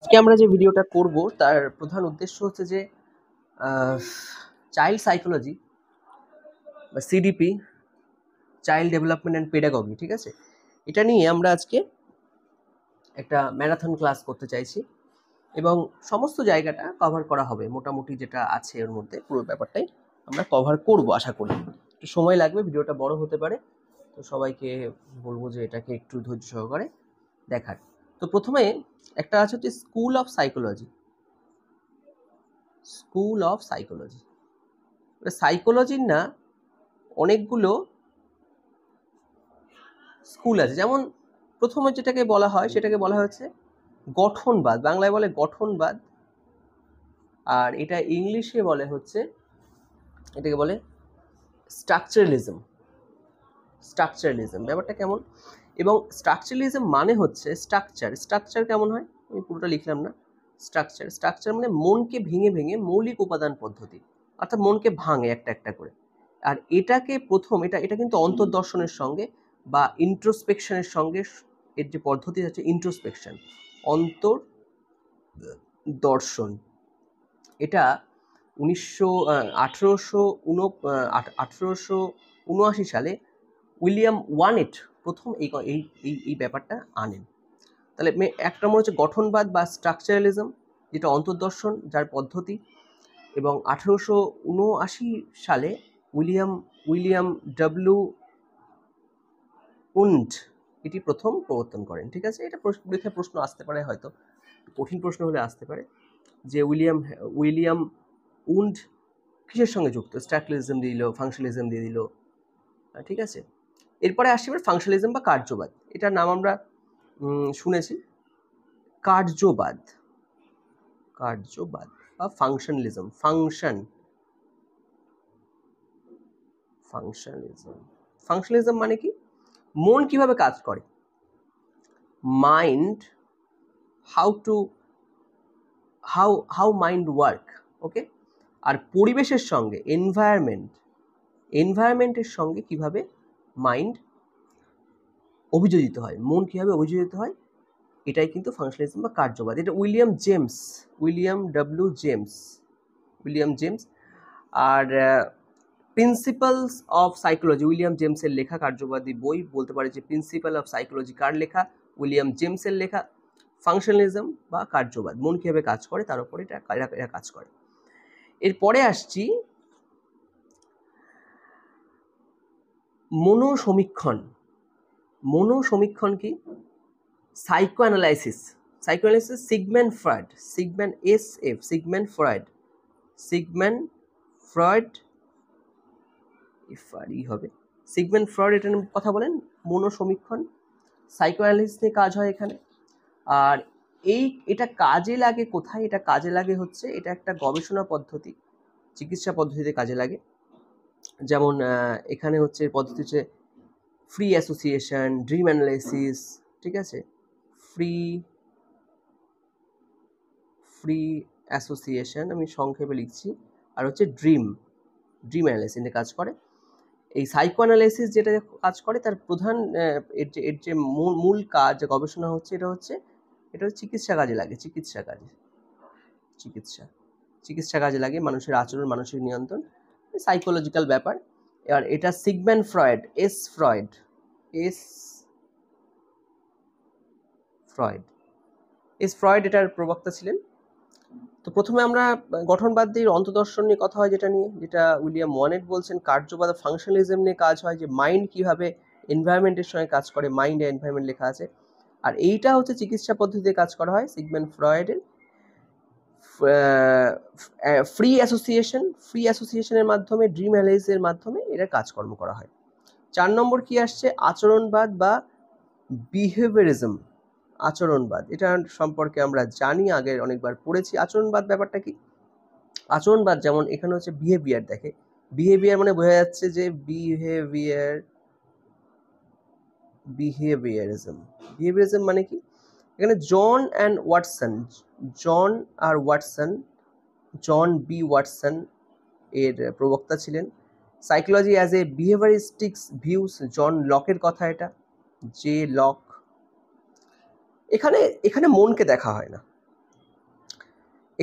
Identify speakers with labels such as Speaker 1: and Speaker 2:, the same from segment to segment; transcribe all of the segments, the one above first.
Speaker 1: আজকে আমরা যে ভিডিওটা করব তার প্রধান উদ্দেশ্য হচ্ছে যে চাইল্ড সাইকোলজি বা CDP, child development and pedagogy, ঠিক আছে? এটা নিয়ে আমরা আজকে একটা ম্যারাথন ক্লাস করতে চাইছি এবং সমস্ত জায়গাটা কভার করা হবে। মোটামুটি যেটা আছে ওর মধ্যে পুরো ব্যাপারটাই আমরা কভার করব আশা করি। একটু সময় লাগবে, ভিডিওটা বড় হতে পারে, তো সবাইকে বলবো যে এটাকে একটু ধৈর্য সহকারে দেখার। তো প্রথমে একটা আছে হচ্ছে school of psychology. School of psychology, সাইকোলজির না অনেকগুলো স্কুল আছে। যেমন প্রথমে যেটাকে বলা হয় সেটাকে বলা হচ্ছে গঠনবাদ, বাংলায় বলে গঠনবাদ, আর এটা ইংলিশে বলে হচ্ছে, এটাকে বলে স্ট্রাকচারালিজম। স্ট্রাকচারালিজম ব্যাপারটা কেমন? এবং স্ট্রাকচারালিজম মানে হচ্ছে স্ট্রাকচার। স্ট্রাকচার কেমন হয় আমি পুরোটা লিখলাম না। স্ট্রাকচার, স্ট্রাকচার মানে মনকে ভেঙে ভেঙে মৌলিক উপাদান পদ্ধতি, অর্থাৎ মনকে ভাঙে একটা একটা করে। আর এটাকে প্রথম এটা এটা কিন্তু অন্তর্দর্শনের সঙ্গে বা ইন্ট্রোস্পেকশনের সঙ্গে, এর যে পদ্ধতি হচ্ছে ইন্ট্রোস্পেকশন, অন্তর্দর্শন। এটা 1879 সালে উইলিয়াম ওয়ানেট প্রথম এই এই এই এই ব্যাপারটা আনেন। তাহলে এক নম্বর হচ্ছে গঠনবাদ বা স্ট্রাকচারালিজম, যেটা অন্তর্দর্শন যার পদ্ধতি, এবং 1879 সালে উইলিয়াম ডব্লিউ উন্ড এটি প্রথম প্রবর্তন করেন। ঠিক আছে, এটা পরীক্ষায় প্রশ্ন আসতে পারে, হয়তো কঠিন প্রশ্ন হলে আসতে পারে যে উইলিয়াম উন্ড কিসের সঙ্গে যুক্ত, স্ট্রাকচারালিজম দিয়ে দিল, ফাংশনালিজম দিয়ে দিল। ঠিক আছে, এরপরে আসি এবার ফাংশনালিজম বা কার্যবাদ। এটার নাম আমরা শুনেছি, কার্যবাদ। কার্যবাদ বা ফাংশনালিজম, ফাংশনালিজম মানে কি? মন কিভাবে কাজ করে, মাইন্ড, হাউ মাইন্ড ওয়ার্ক, ওকে। আর পরিবেশের সঙ্গে এনভায়রনমেন্টের সঙ্গে কিভাবে মাইন্ড অভিযোজিত হয়, মন কিভাবে অভিযোজিত হয়, এটাই কিন্তু ফাংশনালিজম বা কার্যবাদ। এটা উইলিয়াম জেমস। আর প্রিন্সিপালস অফ সাইকোলজি, উইলিয়াম জেমসের লেখা কার্যবাদী বই, বলতে পারে যে প্রিন্সিপাল অফ সাইকোলজি কার লেখা? উইলিয়াম জেমসের লেখা। ফাংশনালিজম বা কার্যবাদ, মন কিভাবে কাজ করে তার উপরে এরা কাজ করে। এরপরে আসছি মনোসমীক্ষণ কি? সাইকোঅ্যানালাইসিস সিগমন্ড ফ্রয়েড এটা নিয়ে কথা বলেন। মনোসমীক্ষণ, সাইকোঅ্যানালিসিস নিয়ে কাজ হয় এখানে। আর এটা কাজে লাগে কোথায়? এটা কাজে লাগে হচ্ছে, এটা একটা গবেষণা পদ্ধতি, চিকিৎসা পদ্ধতিতে কাজে লাগে। যেমন এখানে হচ্ছে পদ্ধতি হচ্ছে ফ্রি অ্যাসোসিয়েশন, ড্রিম অ্যানালাইসিস, ঠিক আছে, ফ্রি অ্যাসোসিয়েশন আমি সংক্ষেপে লিখছি, আর হচ্ছে ড্রিম অ্যানালাইসিস কাজ করে। এই সাইকো অ্যানালাইসিস যেটা কাজ করে তার প্রধান এর যে মূল কাজ গবেষণা হচ্ছে, এটা হচ্ছে চিকিৎসা কাজে লাগে, চিকিৎসা কাজে লাগে, মানুষের আচরণ, মানসিক নিয়ন্ত্রণ, সাইকোলজিক্যাল ব্যাপার। এবার এটা সিগমন্ড ফ্রয়েড, ফ্রয়েড এটার প্রবক্তা ছিলেন। তো প্রথমে আমরা গঠনবাদীর অন্তর্দর্শন নিয়ে কথা হয়, যেটা উইলিয়াম ওয়ানেট বলছেন। কার্যবাদ ফাংশনালিজম নিয়ে কাজ হয়, যে মাইন্ড কিভাবে এনভায়রনমেন্টের সঙ্গে কাজ করে, মাইন্ড আর এনভায়রনমেন্ট লেখা আছে। আর এইটা হচ্ছে চিকিৎসা পদ্ধতিতে কাজ করা হয় সিগমন্ড ফ্রয়েডের। ফ্রি অ্যাসোসিয়েশনের মাধ্যমে, ড্রিম অ্যানালাইসিসের মাধ্যমে এরা কাজকর্ম করা হয়। 4 নম্বর কি আসছে? আচরণবাদ বা বিহেভিয়ারিজম। আচরণবাদ, এটা সম্পর্কে আমরা জানি, আগে অনেকবার পড়েছি। আচরণবাদ ব্যাপারটা কি? আচরণবাদ যেমন এখানে হচ্ছে বিহেভিয়ার, দেখে বিহেভিয়ার মানে বোঝা যাচ্ছে যে বিহেভিয়ারিজম মানে কি? এখানে জন বি ওয়াটসন এর প্রবক্তা ছিলেন। সাইকোলজি অ্যাজ এ বিহেভিয়ারিস্টিক্স ভিউস, জন লকের কথা এটা, জে লক। এখানে মনকে দেখা হয় না,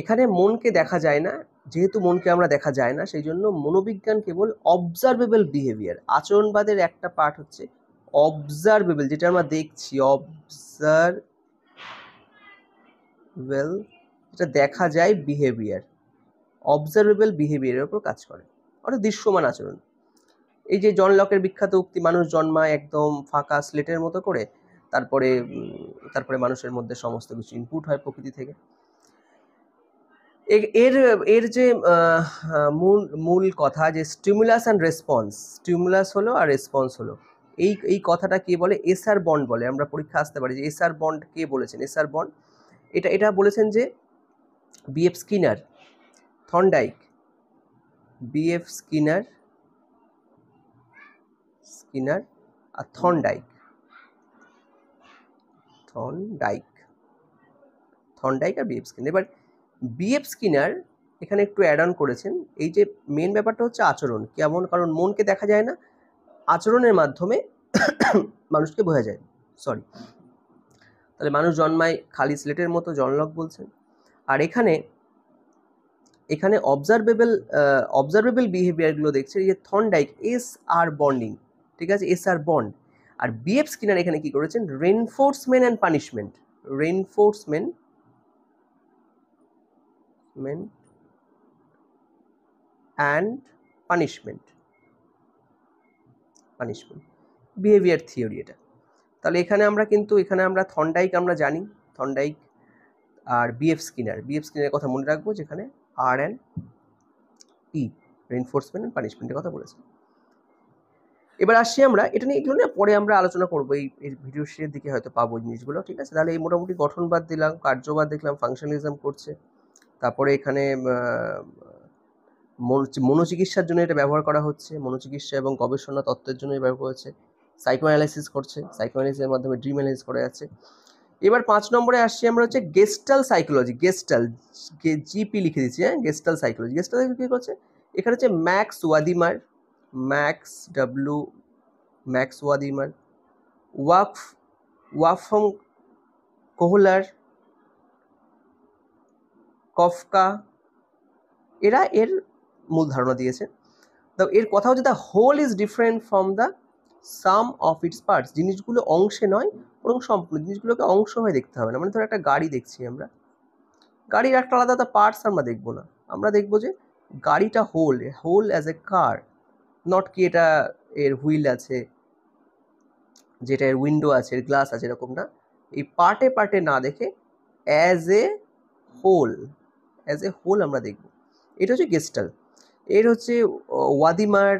Speaker 1: এখানে মনকে দেখা যায় না, যেহেতু মনকে আমরা দেখা যায় না, সেই জন্য মনোবিজ্ঞান কেবল অবজারভেবল বিহেভিয়ার, আচরণবাদের একটা পার্ট হচ্ছে অবজারভেবল, যেটা আমরা দেখছি, অবজারভেবল, যেটা দেখা যায় বিহেভিয়ার, অবজারভেবল বিহেভিয়ারের উপর কাজ করে, অর্থাৎ দৃশ্যমান আচরণ। এই যে জন লকের বিখ্যাত উক্তি, মানুষ জন্মায় একদম ফাঁকা স্লেটের মতো করে, তারপরে মানুষের মধ্যে সমস্ত কিছু ইনপুট হয় প্রকৃতি থেকে। এর এর যে মূল কথা যে স্টিমুলাস অ্যান্ড রেসপন্স, স্টিমুলাস হলো আর রেসপন্স হলো, এই কথাটা কে বলে? এসআর বন্ড বলে। আমরা পরীক্ষা আসতে পারি যে এসআর বন্ড কে বলেছেন। এসআর বন্ড এটা বলেছেন যে B F Skinner, Thorndike, B F Skinner আর থর্নডাইক আর বিএফ স্কিনার। এবার বিএফ স্কিনার এখানে একটু অ্যাড অন করেছেন, এই যে মেন ব্যাপারটা হচ্ছে আচরণ কেমন, কারণ মনকে দেখা যায় না, আচরণের মাধ্যমে মানুষকে বোঝা যায়। তাহলে মানুষ জন্মায় খালি স্লেটের মতো, জন লক বলছেন। আর এখানে অবজারভেবল বিহেভিয়ারগুলো দেখছে, এই যে থর্নডাইক এসআর বন্ডিং, ঠিক আছে, এসআর বন্ড। আর বিএফ স্কিনার এখানে কি করেছেন? Reinforcement and punishment, reinforcement and punishment behaviour theory এটা। তাহলে এখানে আমরা থর্নডাইক আমরা জানি, থর্নডাইক আর বিএফ স্কিনারের কথা মনে রাখবো, যেখানে আর অ্যান্ড পি, রেনফোর্সমেন্ট অ্যান্ড পানিশমেন্টের কথা বলেছি। এবার আসছি আমরা, এটা নিয়ে এগুলো না পরে আমরা আলোচনা করবো, এই ভিডিও শেষের দিকে হয়তো পাবো জিনিসগুলো, ঠিক আছে। তাহলে এই মোটামুটি গঠনবাদ দিলাম, কার্যবাদ দেখলাম, ফাংশনালিজম করছে, তারপরে এখানে মনোচিকিৎসার জন্য এটা ব্যবহার করা হচ্ছে, মনোচিকিৎসা এবং গবেষণা তত্ত্বের জন্য ব্যবহার করা হচ্ছে, সাইকো অ্যানালাইসিস করছে, সাইকো অ্যানালাইসিসের মাধ্যমে ড্রিম অ্যানালাইসিস করা যাচ্ছে। এবার 5 নম্বরে আসছি আমরা হচ্ছে গেস্টাল সাইকোলজি, জিপি লিখে দিচ্ছি, হ্যাঁ, গেস্টাল সাইকোলজি কি করছে? এখানে হচ্ছে ম্যাক্স ওয়াদিমার, ওয়াফম কোহলার, কফকা, এরা এর মূল ধারণা দিয়েছে। এর কথা হচ্ছে the whole is different from the sum of its parts, জিনিসগুলো অংশে নয় বরং সম্পূর্ণ, জিনিসগুলোকে অংশ হয়ে দেখতে হবে না। মানে ধরো একটা গাড়ি দেখছি আমরা, গাড়ির একটা আলাদা পার্টস আমরা দেখবো না, আমরা দেখবো যে গাড়িটা whole as a car, not কি এটা এর হুইল আছে, যেটা এর উইন্ডো আছে, এর গ্লাস আছে, এরকম না। এই পার্টে না দেখে অ্যাজ এ হোল আমরা দেখব। এটা হচ্ছে গেস্টাল। এর হচ্ছে ওয়াদিমার,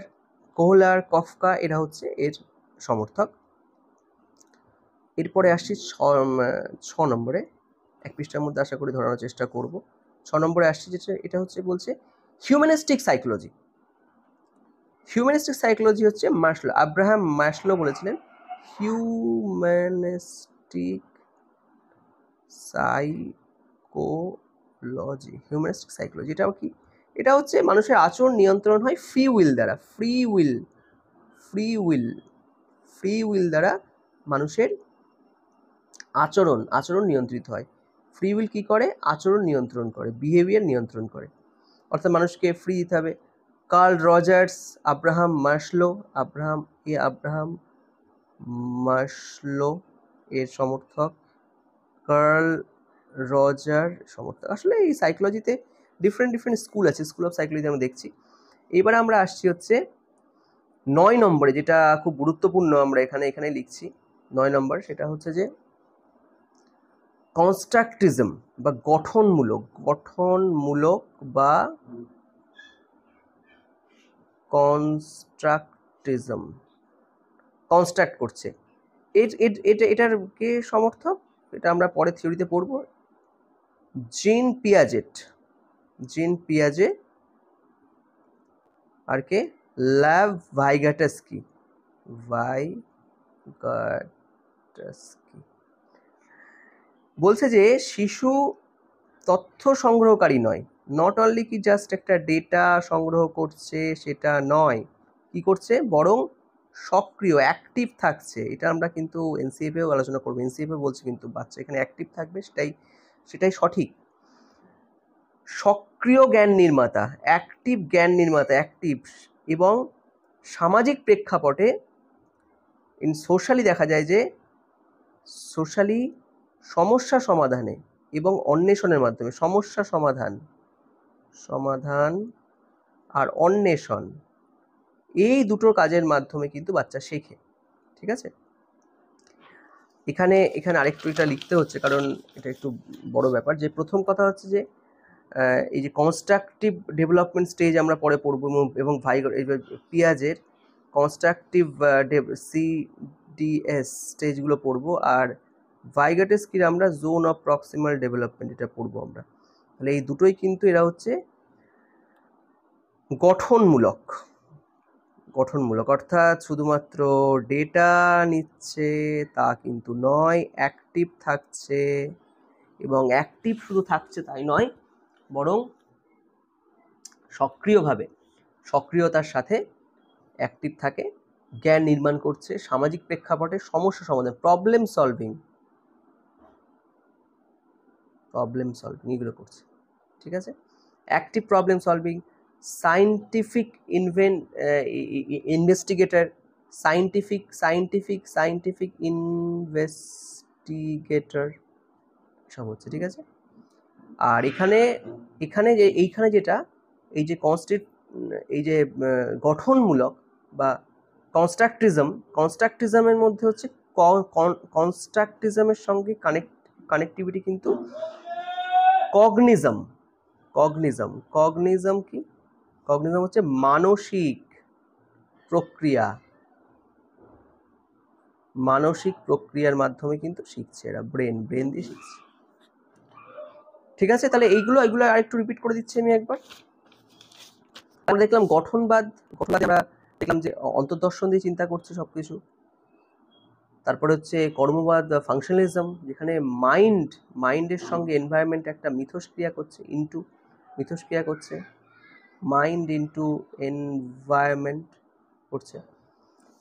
Speaker 1: কোহলার, কফকা, এরা হচ্ছে এর সমর্থক। এরপরে আসছি 6 নম্বরে, এক পৃষ্ঠার মধ্যে আশা করি ধরানোর চেষ্টা করব। 6 নম্বরে আসছি যেটা, এটা হচ্ছে বলছে হিউম্যানিস্টিক সাইকোলজি হচ্ছে মাসলো, আব্রাহাম মাসলো বলেছিলেন হিউম্যানিস্টিক সাইকোলজি। এটাও কি? এটা হচ্ছে মানুষের আচরণ নিয়ন্ত্রণ হয় ফ্রি উইল দ্বারা, ফ্রি উইল দ্বারা মানুষের আচরণ নিয়ন্ত্রিত হয়। ফ্রি উইল কি করে? আচরণ নিয়ন্ত্রণ করে, বিহেভিয়ার নিয়ন্ত্রণ করে, অর্থাৎ মানুষকে ফ্রি দিতে হবে। কার্ল রজার্স, আব্রাহাম মাসলো এর সমর্থক, কার্ল রজার সমর্থক। আসলে এই সাইকোলজিতে ডিফারেন্ট স্কুল আছে, স্কুল অফ সাইকোলজি আমরা দেখছি। এবার আমরা আসছি হচ্ছে 9 নম্বরে, যেটা খুব গুরুত্বপূর্ণ, আমরা এখানে লিখছি 9 নম্বর, সেটা হচ্ছে যে কনস্ট্রাকটিজম বা গঠনমূলক বা কনস্ট্রাক্ট করছে। এটার কে সমর্থক? এটা আমরা পরে থিওরিতে পড়ব। জিন পিয়াজে আর কে? ল্যাভ ভাইগাটাস্কি। বলছে যে শিশু তথ্য সংগ্রহকারী নয়, নট অনলি কি জাস্ট একটা ডেটা সংগ্রহ করছে সেটা নয়, কি করছে? বরং সক্রিয়, অ্যাক্টিভ থাকছে। এটা আমরা কিন্তু এনসিএফেও আলোচনা করবো। এনসিএফে বলছে কিন্তু বাচ্চা এখানে অ্যাক্টিভ থাকবে, সেটাই সঠিক। সক্রিয় জ্ঞান নির্মাতা, অ্যাক্টিভ জ্ঞান নির্মাতা, অ্যাক্টিভ, এবং সামাজিক প্রেক্ষাপটে সোশ্যালি দেখা যায় যে সোশ্যালি সমস্যা সমাধানে এবং অন্বেষণের মাধ্যমে, সমস্যা সমাধান আর অন্বেষণ, এই দুটো কাজের মাধ্যমে কিন্তু বাচ্চা শেখে। ঠিক আছে, এখানে আরেকটু এটা লিখতে হচ্ছে কারণ এটা একটু বড় ব্যাপার। যে প্রথম কথা হচ্ছে যে এই যে কনস্ট্রাকটিভ ডেভেলপমেন্ট স্টেজ আমরা পরে পড়বো, এবং পিয়াজের কনস্ট্রাকটিভ CDS স্টেজগুলো পড়বো, আর ভাইগাটেস্কির আমরা জোন অফ প্রক্সিমাল ডেভেলপমেন্ট এটা পড়বো আমরা। তাহলে এই দুটোই কিন্তু এরা হচ্ছে গঠনমূলক, অর্থাৎ শুধুমাত্র ডেটা নিচ্ছে তা কিন্তু নয়, অ্যাক্টিভ থাকছে, এবং অ্যাক্টিভ শুধু থাকছে তাই নয়, বরং সক্রিয়তার সাথে অ্যাক্টিভ থাকে, জ্ঞান নির্মাণ করছে, সামাজিক প্রেক্ষাপটে সমস্যা সমাধান, প্রবলেম সলভিং এগুলো করছে। ঠিক আছে, active problem solving, scientific investigator, scientific investigator সব হচ্ছে। ঠিক আছে, আর এইখানে যেটা এই যে গঠনমূলক বা কনস্ট্রাকটিজমের মধ্যে হচ্ছে কনস্ট্রাকটিজমের সঙ্গে কানেক্টিভিটি কিন্তু কগনিজম কি? কগনিজম হচ্ছে মানসিক প্রক্রিয়ার মাধ্যমে কিন্তু শিখছে, এরা ব্রেন দিয়ে শিখছে। ঠিক আছে, তাহলে এইগুলো আরেকটু রিপিট করে দিচ্ছি আমি একবার। আমরা দেখলাম গঠনবাদে আমরা দেখলাম যে অন্তর্দর্শন দিয়ে চিন্তা করছে সবকিছু। তারপরে হচ্ছে কর্মবাদ, ফাংশনালিজম, যেখানে মাইন্ডের সঙ্গে এনভায়রনমেন্ট একটা মিথস্ক্রিয়া করছে, মাইন্ড ইনটু এনভায়রনমেন্ট করছে।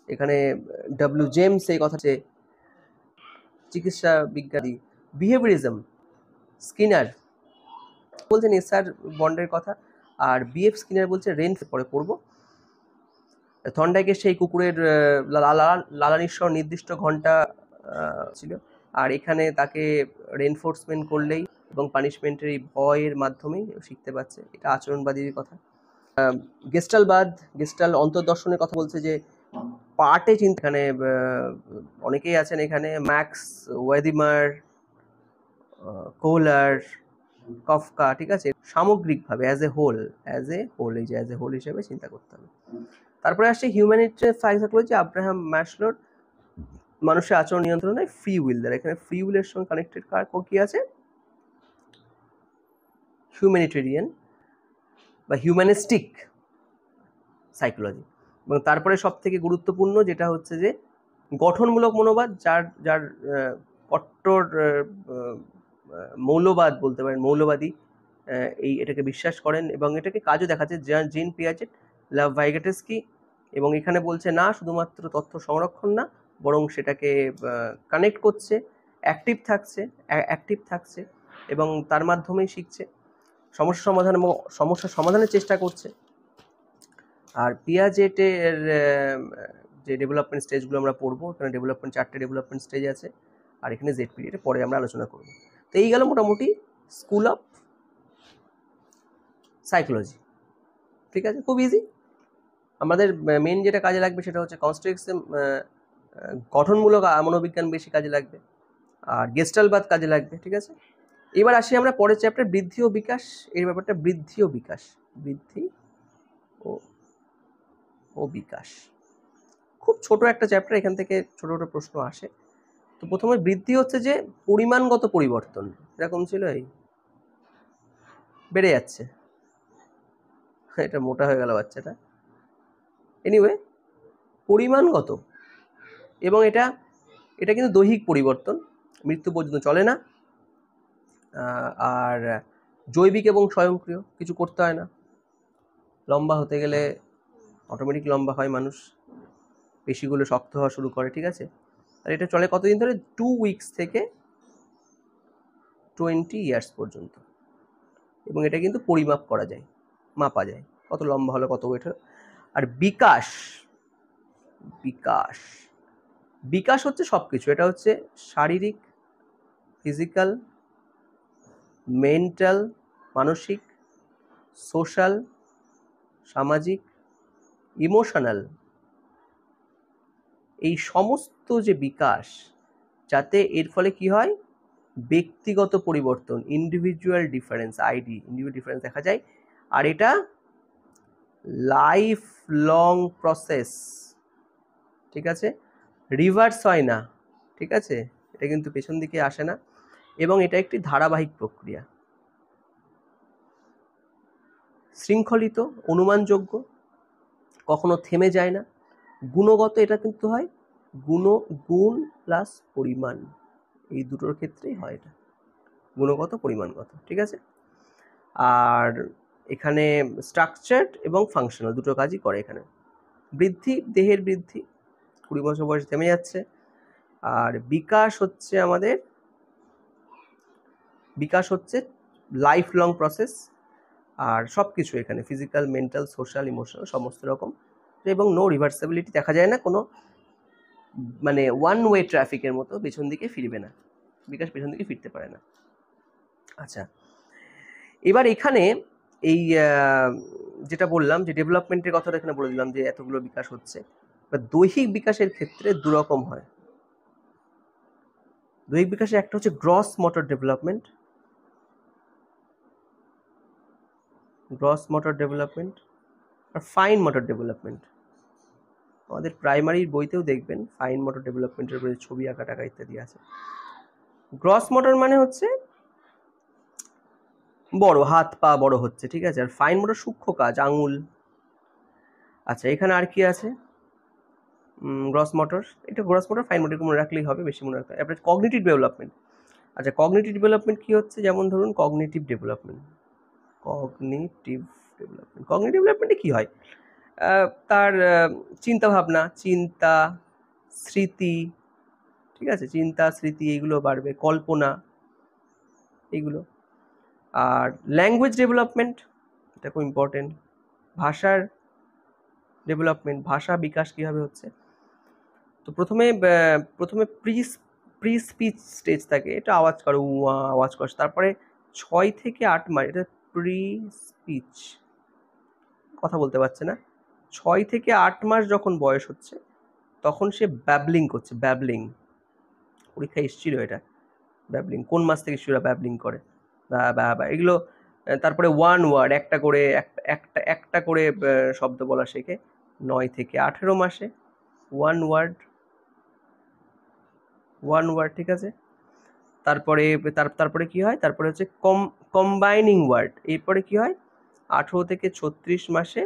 Speaker 1: এখানে জেমস এই কথা, চিকিৎসা বিজ্ঞানী। বিহেভিয়ারিজম, স্কিনার বলছেন এসআর বন্ডের কথা, আর BF স্কিনার বলছে পরে পড়বো। থর্নডাইকের সেই কুকুরের লালানিস্বর নির্দিষ্ট ঘন্টা ছিল, আর এখানে তাকে রেনফোর্সমেন্ট করলেই এবং পানিশমেন্টের এই ভয়ের মাধ্যমেই শিখতে পারছে, এটা আচরণবাদীর কথা। গেস্টাল অন্তর্দর্শনের কথা বলছে যে পার্টে চিন্তা, এখানে অনেকেই আছেন এখানে, ম্যাক্স ওয়েদিমার, কোহলার, কফকা। ঠিক আছে, সামগ্রিকভাবে অ্যাজ এ হোল হিসেবে চিন্তা করতে হবে। তারপরে আসছে হিউম্যানিটেরিয়ান সাইকোলজি, আব্রাহাম ম্যাসলোর মানুষের আচরণ নিয়ন্ত্রণে ফ্রি উইল দ্বারা। এখানে ফ্রি উইলের সঙ্গে কানেক্টেড কি আছে? হিউম্যানিটেরিয়ান বা হিউম্যানিস্টিক সাইকোলজি। এবং তারপরে সব থেকে গুরুত্বপূর্ণ যেটা হচ্ছে যে গঠনমূলক মনোবাদ, যার কট্টর মৌলবাদ বলতে পারেন, মৌলবাদী এটাকে বিশ্বাস করেন এবং এটাকে কাজও দেখাচ্ছে জিন পিয়াজেট, ভাইগাটেস্কি। এবং এখানে বলছে না শুধুমাত্র তথ্য সংরক্ষণ না, বরং সেটাকে কানেক্ট করছে, অ্যাক্টিভ থাকছে এবং তার মাধ্যমেই শিখছে, সমস্যা সমাধানের চেষ্টা করছে। আর পিয়াজেটের যে ডেভেলপমেন্ট স্টেজগুলো আমরা পড়বো, এখানে 4টে ডেভেলপমেন্ট স্টেজ আছে, আর এখানে জেড পিরিয়ডে পরে আমরা আলোচনা করব। তো এই গেল মোটামুটি স্কুল অফ সাইকোলজি। ঠিক আছে, খুব ইজি। আমাদের মেন যেটা কাজে লাগবে সেটা হচ্ছে গঠনমূলক মনোবিজ্ঞান বেশি কাজে লাগবে, আর গেস্টালবাদ কাজে লাগবে। ঠিক আছে, এবার আসি আমরা পরের চ্যাপ্টার, বৃদ্ধি ও বিকাশ। এই ব্যাপারটা বৃদ্ধি ও বিকাশ খুব ছোট একটা চ্যাপ্টার, এখান থেকে ছোট ছোট প্রশ্ন আসে। তো প্রথমে বৃদ্ধি হচ্ছে যে পরিমাণগত পরিবর্তন, এরকম ছিল, এই বেড়ে যাচ্ছে, এটা মোটা হয়ে গেল বাচ্চাটা। এনিওয়ে, পরিমাণগত, এবং এটা কিন্তু দৈহিক পরিবর্তন, মৃত্যু পর্যন্ত চলে না। আর জৈবিক এবং স্বয়ংক্রিয়, কিছু করতে হয় না। লম্বা হতে গেলে অটোমেটিক লম্বা হয় মানুষ, পেশিগুলো শক্ত হওয়া শুরু করে। ঠিক আছে, আর এটা চলে কতদিন ধরে? 2 উইকস থেকে 20 ইয়ার্স পর্যন্ত। এবং এটা কিন্তু পরিমাপ করা যায়, মাপা যায়, কত লম্বা হলো, কত ওয়েট হলো। আর বিকাশ, বিকাশ বিকাশ হচ্ছে সবকিছু। এটা হচ্ছে শারীরিক, ফিজিক্যাল, মেন্টাল, মানসিক, সোশ্যাল, সামাজিক, ইমোশনাল, এই সমস্ত যে বিকাশ, যাতে এর ফলে কি হয়, ব্যক্তিগত পরিবর্তন, ইন্ডিভিজুয়াল ডিফারেন্স, ইন্ডিভিজুয়াল ডিফারেন্স দেখা যায়। আর এটা লাইফ লং প্রসেস, ঠিক আছে, রিভার্স হয় না, ঠিক আছে, এটা কিন্তু পেছন দিকে আসে না, এবং এটা একটি ধারাবাহিক প্রক্রিয়া, শৃঙ্খলিত, অনুমানযোগ্য, কখনো থেমে যায় না, গুণগত, এটা কিন্তু হয় গুণ প্লাস পরিমাণ, এই দুটোর ক্ষেত্রেই হয় এটা, গুণগত পরিমাণগত, ঠিক আছে। আর এখানে স্ট্রাকচার্ড এবং ফাংশনাল দুটো কাজই করে এখানে। বৃদ্ধি, দেহের বৃদ্ধি, 20 বছর বয়সে থেমে যাচ্ছে। আর বিকাশ হচ্ছে আমাদের, বিকাশ হচ্ছে লাইফ লং প্রসেস, আর সব কিছু এখানে ফিজিক্যাল, মেন্টাল, সোশ্যাল, ইমোশনাল সমস্ত রকম, এবং নো রিভার্সেবিলিটি দেখা যায় না, কোনো মানে ওয়ান ওয়ে ট্রাফিকের মতো পেছন দিকে ফিরবে না, বিকাশ পেছন দিকে ফিরতে পারে না। আচ্ছা, এবার এখানে এই যেটা বললাম যে ডেভেলপমেন্টের কথাটা এখানে বলে দিলাম যে এতগুলো বিকাশ হচ্ছে। এবার দৈহিক বিকাশের ক্ষেত্রে দুরকম হয়। দৈহিক বিকাশে একটা হচ্ছে গ্রস মোটর ডেভেলপমেন্ট, আর ফাইন মোটর ডেভেলপমেন্ট। আমাদের প্রাইমারির বইতেও দেখবেন ফাইন মোটর ডেভেলপমেন্টের উপরে ছবি আঁকা টাকা ইত্যাদি আছে। গ্রস মোটর মানে হচ্ছে বড়, হাত পা বড় হচ্ছে, ঠিক আছে। আর ফাইন মোটর সূক্ষ্ম কাজ, আঙুল। আচ্ছা, এখানে আর কি আছে, গ্রস মোটর, এটা গ্রস মোটর, ফাইন মোটর মনে রাখলেই হবে, বেশি মনে রাখতে হবে। এরপরে কগনিটিভ ডেভেলপমেন্ট। আচ্ছা, কগনিটিভ ডেভেলপমেন্ট কি হচ্ছে, যেমন ধরুন কগনিটিভ ডেভেলপমেন্টে কি হয়, তার চিন্তা ভাবনা, স্মৃতি, ঠিক আছে, এইগুলো বাড়বে, কল্পনা, এইগুলো। আর ল্যাঙ্গুয়েজ ডেভেলপমেন্ট, এটা খুব ইম্পর্টেন্ট, ভাষার ডেভেলপমেন্ট, ভাষা বিকাশ কীভাবে হচ্ছে। তো প্রথমে প্রি স্পিচ স্টেজ থাকে, এটা আওয়াজ করে, আওয়াজ করে, তারপরে 6 থেকে 8 মাস, এটা প্রি স্পিচ, কথা বলতে পারছে না, 6 থেকে 8 মাস যখন বয়স হচ্ছে তখন সে ব্যাবলিং করছে, পরীক্ষায় এসেছিল এটা, ব্যাবলিং কোন মাস থেকে শিশুরা ব্যাবলিং করে, এগুলো। তারপরে ওয়ান ওয়ার্ড, একটা করে শব্দ বলা শেখে 9 থেকে 18 মাসে, ওয়ান ওয়ার্ড, ঠিক আছে। তারপরে কি হয়, তারপরে হচ্ছে কম্বাইনিং ওয়ার্ড, এরপরে কি হয়, 18 থেকে 36 মাসে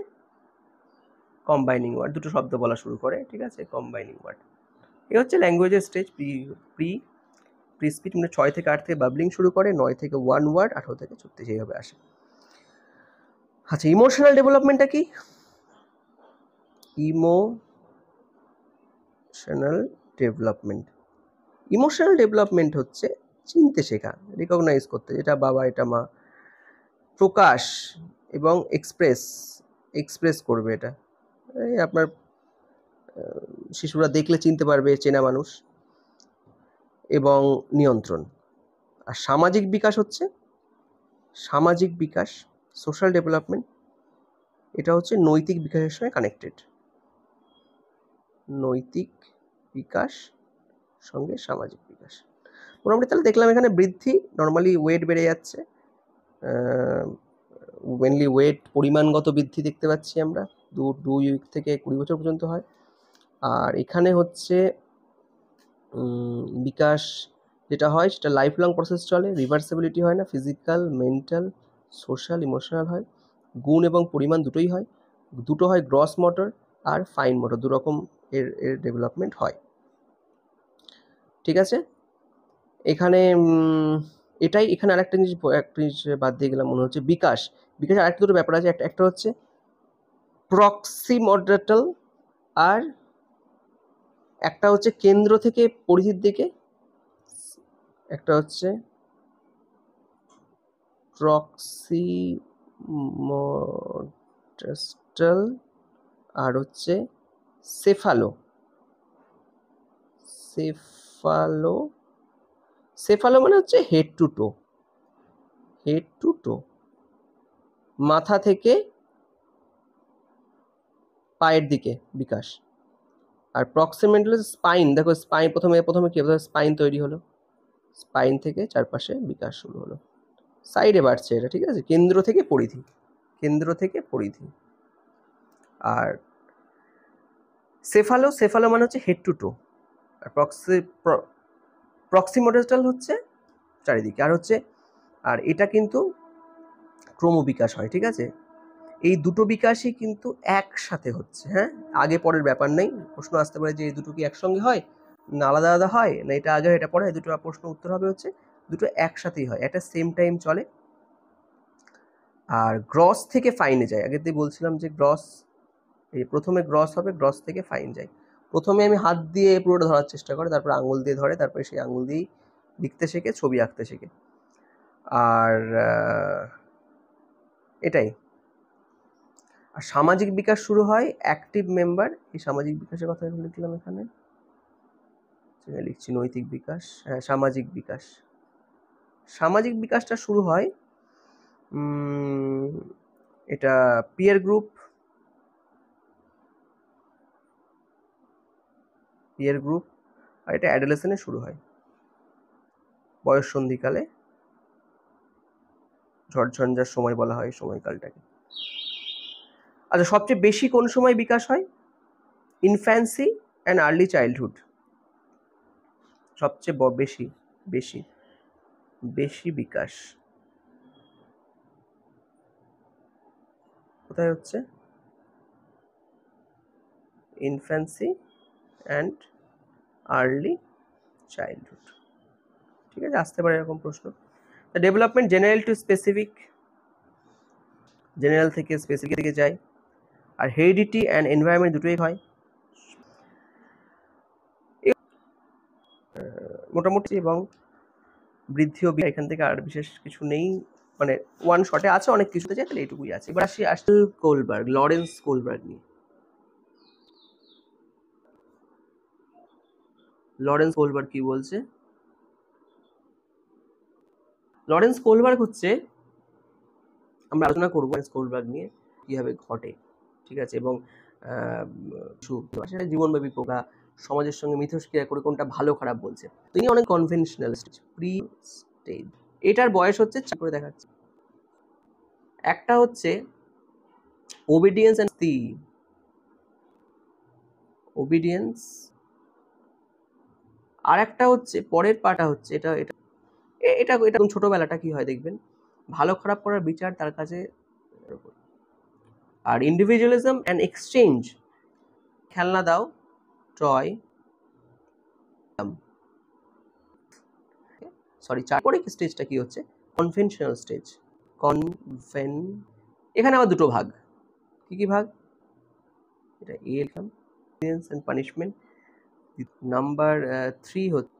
Speaker 1: কম্বাইনিং ওয়ার্ড, দুটো শব্দ বলা শুরু করে, ঠিক আছে, কম্বাইনিং ওয়ার্ড। এই হচ্ছে ল্যাঙ্গুয়েজের স্টেজ, প্রি স্পিচ, মানে 6 থেকে 8 থেকে বাবলিং শুরু করে, 9 থেকে ওয়ান ওয়ার্ড, 18 থেকে 36 এইভাবে আসে। আচ্ছা, ইমোশনাল ডেভেলপমেন্টটা কি, ইমোশনাল ডেভেলপমেন্ট হচ্ছে চিনতে শেখা, রিকগনাইজ করতে, যেটা বাবা, এটা মা, প্রকাশ এবং এক্সপ্রেস করবে, এটা এই আপনার শিশুরা দেখলে চিনতে পারবে, চেনা মানুষ, এবং নিয়ন্ত্রণ। আর সামাজিক বিকাশ, সোশ্যাল ডেভেলপমেন্ট, এটা হচ্ছে নৈতিক বিকাশের সঙ্গে কানেক্টেড, নৈতিক বিকাশ সঙ্গে সামাজিক বিকাশ। মোটামুটি তাহলে দেখলাম এখানে বৃদ্ধি, নর্মালি ওয়েট বেড়ে যাচ্ছে, মেনলি ওয়েট পরিমাণগত বৃদ্ধি দেখতে পাচ্ছি আমরা, 2 থেকে 20 বছর পর্যন্ত হয়। আর এখানে হচ্ছে বিকাশ যেটা হয় সেটা লাইফ লং প্রসেস চলে, রিভার্সেবিলিটি হয় না, ফিজিক্যাল, মেন্টাল, সোশ্যাল, ইমোশনাল হয়, গুণ এবং পরিমাণ দুটোই হয়, দুটো হয় গ্রস মোটর আর ফাইন মোটর, দুরকম এর ডেভেলপমেন্ট হয়, ঠিক আছে। এখানে এখানে আরেকটা জিনিস বাদ দিয়ে গেলাম মনে হচ্ছে, বিকাশ আরেকটা দুটো ব্যাপার আছে, একটা হচ্ছে প্রক্সিমোডাটাল, আর একটা হচ্ছে কেন্দ্র থেকে পরিধির দিকে, একটা হচ্ছে প্রক্সিমোটাস্টাল আর হচ্ছে সেফালো সেফালো সেফালো মানে হচ্ছে head to toe, head to toe, মাথা থেকে পায়ের দিকে বিকাশ। আর প্রক্সিমেটাল স্পাইন, দেখো স্পাইন প্রথমে কি স্পাইন তৈরি হলো, স্পাইন থেকে চারপাশে বিকাশ শুরু হলো, সাইডে বাড়ছে এটা, ঠিক আছে, কেন্দ্র থেকে পরিধি, কেন্দ্র থেকে পরিধি। আর সেফালো মানে হচ্ছে হেড টু টো, আর প্রক্সিমোটাল হচ্ছে চারিদিকে। আর এটা কিন্তু ক্রমবিকাশ হয়, ঠিক আছে, এই দুটো বিকাশই কিন্তু একসাথে হচ্ছে। হ্যাঁ, আগে পরের ব্যাপার নেই, প্রশ্ন আসতে পারে যে এই দুটো কি একসঙ্গে হয় না আলাদা আলাদা হয়, না এটা আগে এটা পরে, দুটো প্রশ্ন উত্তর হবে হচ্ছে দুটো একসাথেই হয়, একটা সেম টাইম চলে। আর গ্রস থেকে ফাইনে যায়, আগের দিয়ে বলছিলাম যে গ্রস, এই প্রথমে গ্রস হবে, গ্রস থেকে ফাইন যায়। প্রথমে আমি হাত দিয়ে পুরোটা ধরার চেষ্টা করে, তারপর আঙুল দিয়ে ধরে, তারপরে সেই আঙুল দিয়েই লিখতে শেখে, ছবি আঁকতে শেখে। আর এটাই। আর সামাজিক বিকাশ শুরু হয় অ্যাক্টিভ মেম্বার, এই সামাজিক বিকাশের কথা লিখলাম এখানে, লিখছি নৈতিক বিকাশ, হ্যাঁ সামাজিক বিকাশ। সামাজিক বিকাশটা শুরু হয় এটা পিয়ার গ্রুপ, আর এটা অ্যাডোলেসেন্সে শুরু হয়, বয়ঃসন্ধিকালে, ঝড়ঝঞ্ঝার সময় বলা হয় সময়কালটাকে। আচ্ছা, সবচেয়ে বেশি কোন সময় বিকাশ হয়? ইনফ্যান্সি অ্যান্ড আর্লি চাইল্ডহুড, সবচেয়ে বেশি বিকাশ কোথায় হচ্ছে? ইনফ্যান্সি অ্যান্ড আর্লি চাইল্ডহুড, ঠিক আছে, আসতে পারে এরকম প্রশ্ন। Development general two specific, general থেকে স্পেসিফিক দিকে যায়। আর হেরিডিটি অ্যান্ড এনভায়রনমেন্ট দুটোই হয়। মোটামুটি, এবং বৃদ্ধি ও এখান থেকে আর বিশেষ কিছু নেই, মানে ওয়ান শটে আছে, অনেক কিছুতে যায়, তাহলে এইটুকুই আছে। এবার আসি কোলবার্গ, লরেন্স কোলবার্গ নিয়ে। লরেন্স কোলবার্গ কি বলছে? লরেন্স কোলবার্গ হচ্ছে, আমরা আলোচনা করবো লরেন্স কোলবার্গ নিয়ে কিভাবে ঘটে, ঠিক আছে, এবং জীবনব্যাপী প্রজ্ঞা, সমাজের সঙ্গে মিথস্ক্রিয়া করে কোনটা ভালো খারাপ বলছে। তিনি অনেক কনভেনশনাল স্টেজ, প্রি স্টেজ, এটার বয়স হচ্ছে করে দেখাচ্ছে। একটা হচ্ছে ওবিডিয়েন্স অ্যান্ড ওবিডিয়েন্স, আর একটা হচ্ছে পরের পাটা হচ্ছে এটা এটা এটা এটা ছোটবেলাটা কি হয় দেখবেন, ভালো খারাপ করার বিচার তার কাছে। আর ইন্ডিভিজুয়ালিজম অ্যান্ড এক্সচেঞ্জ, খেলনা দাও, টয়, সরি, চারপরে স্টেজটা কি হচ্ছে? কনভেনশনাল স্টেজ, এখানে আবার দুটো ভাগ, কি ভাগ? এটা এ লিখলাম, এন্ড পানিশমেন্ট। নাম্বার 3 হচ্ছে,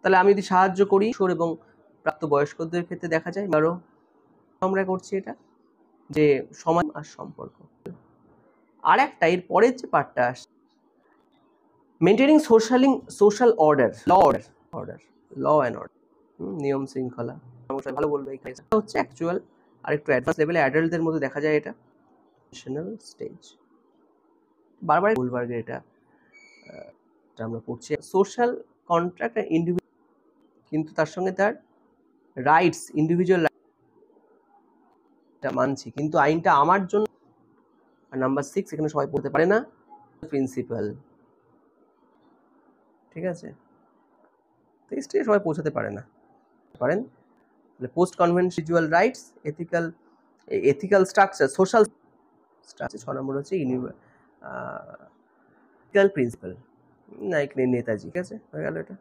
Speaker 1: তাহলে আমি যদি সাহায্য করি কিশোর এবং প্রাপ্তবয়স্কদের ক্ষেত্রে দেখা যায়, আরো আমরা করছি এটা, যে সমাজ আর সম্পর্ক। আর একটা এর পরের যে পার্টটা আসে, maintaining social order, law and order, নিয়ম শৃঙ্খলা, ভালো বলবে এখানে হচ্ছে অ্যাকচুয়াল। আর একটু অ্যাডভান্স লেভেলে অ্যাডাল্টদের মধ্যে দেখা যায় এটা স্টেজ। বারবার কোলবার্গের এটা আমরা পড়ছি, সোশ্যাল কন্ট্রাক্ট আর ইন্ডিভিজুয়াল, কিন্তু তার সঙ্গে তার রাইটস, ইন্ডিভিজুয়াল রাইটটা মানছি, কিন্তু আইনটা আমার জন্য। আর নাম্বার 6, এখানে সবাই পড়তে পারে না, প্রিন্সিপাল, ঠিক আছে, তো এই স্টেজে সবাই পৌঁছাতে পারে না, পারেন। Post conventional rights, ethical structure, social structure. 6 নম্বর হচ্ছে প্রিন্সিপাল, না এখানে নেতাজি, ঠিক আছে, হয়ে গেল এটা।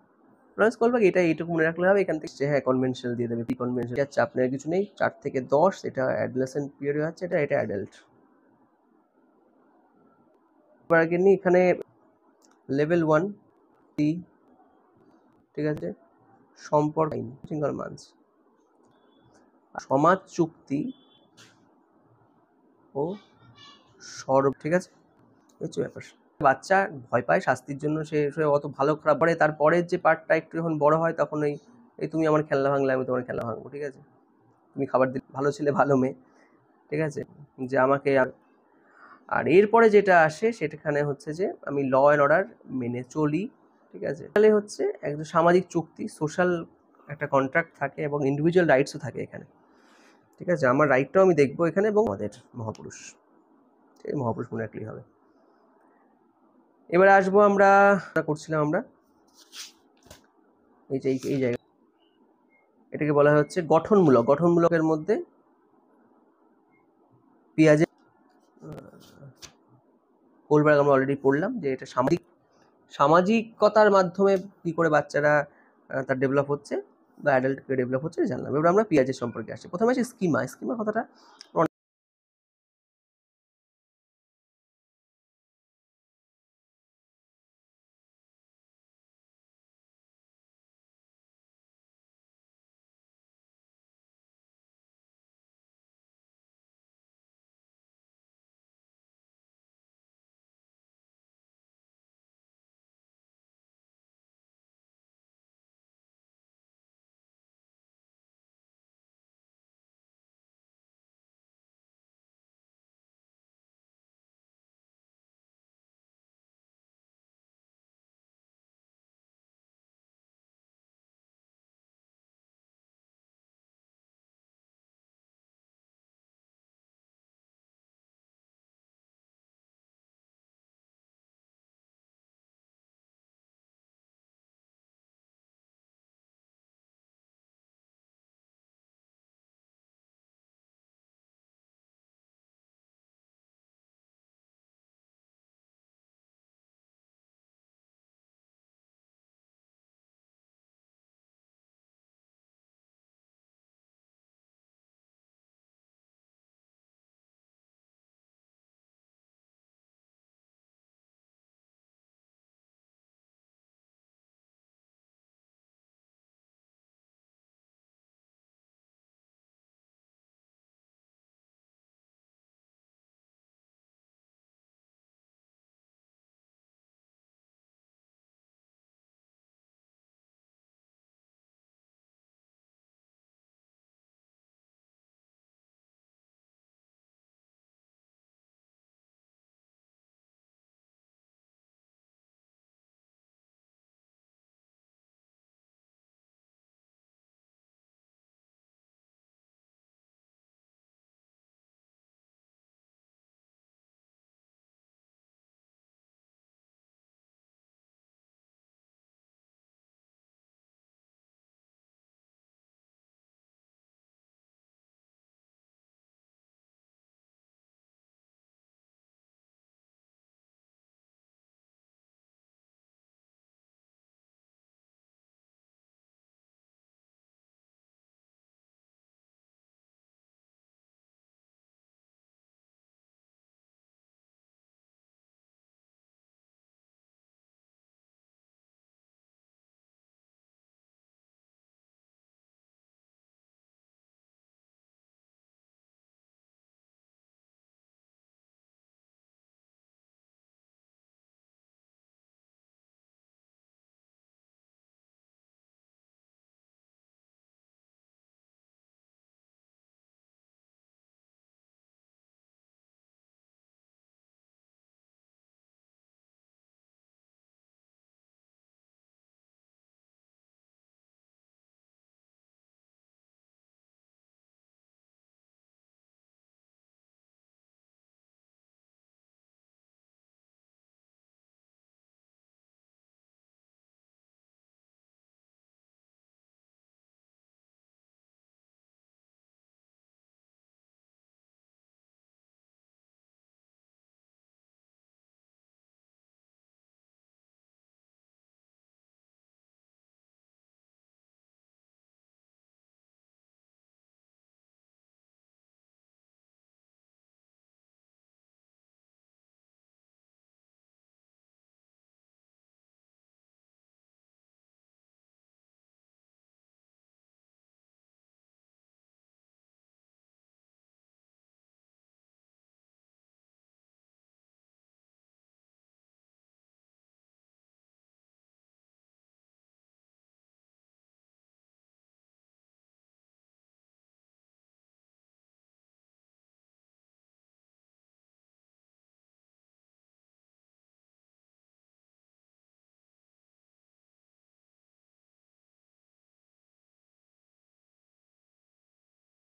Speaker 1: লরেন্স কোলবার্গ, এটা এইটুকু মনে রাখলে হবে, এখান থেকে হ্যাঁ কনভেনশনাল দিয়ে দেবে, প্রি কনভেনশনাল, চাপ নেওয়ার কিছু নেই। 4 থেকে 10 এটা অ্যাডোলেসেন্ট পিরিয়ড হচ্ছে, এটা অ্যাডাল্ট। কোলবার্গের নিয়ে এখানে লেভেল 1 ঠিক আছে, সম্পর্ক, সিঙ্গল মান্থ, সমাজ চুক্তি ও ঠিক আছে, হচ্ছে ব্যাপার। বাচ্চা ভয় পায় শাস্তির জন্য, সে অত ভালো খারাপ পরে, তারপরের যে পার্টটা একটু যখন বড় হয় তখন এই তুমি আমার খেলনা ভাঙলে আমি তোমার খেলনা ভাঙবো, ঠিক আছে, তুমি খাবার দিলে, ভালো ছেলে ভালো মেয়ে, ঠিক আছে, যে আমাকে আর এরপরে যেটা আসে সেটাখানে হচ্ছে যে আমি ল অ্যান্ড অর্ডার মেনে চলি, ঠিক আছে। তাহলে হচ্ছে একদম সামাজিক চুক্তি, সোশ্যাল একটা কন্ট্রাক্ট থাকে এবং ইন্ডিভিজুয়াল রাইটসও থাকে এখানে, ঠিক আছে। আমার রাইটটাও আমি দেখবো এখানে, এবং আমাদের মহাপুরুষ, ঠিক আছে, মহাপুরুষ মনে রাখলেই হবে। এবারে আসবো আমরা করছিলাম আমরা এই যে এই জায়গা, এটাকে বলা হচ্ছে গঠনমূলক। গঠনমূলকের মধ্যে পিঁয়াজের কোলবার্গ আমরা অলরেডি পড়লাম যে এটা সামাজিকতার মাধ্যমে কি করে বাচ্চারা তার ডেভেলপ হচ্ছে বা অ্যাডাল্ট ডেভেলপ হচ্ছে জানলাম। এবার আমরা পিঁয়াজের সম্পর্কে আসি। প্রথমে আছে স্কিমা কথাটা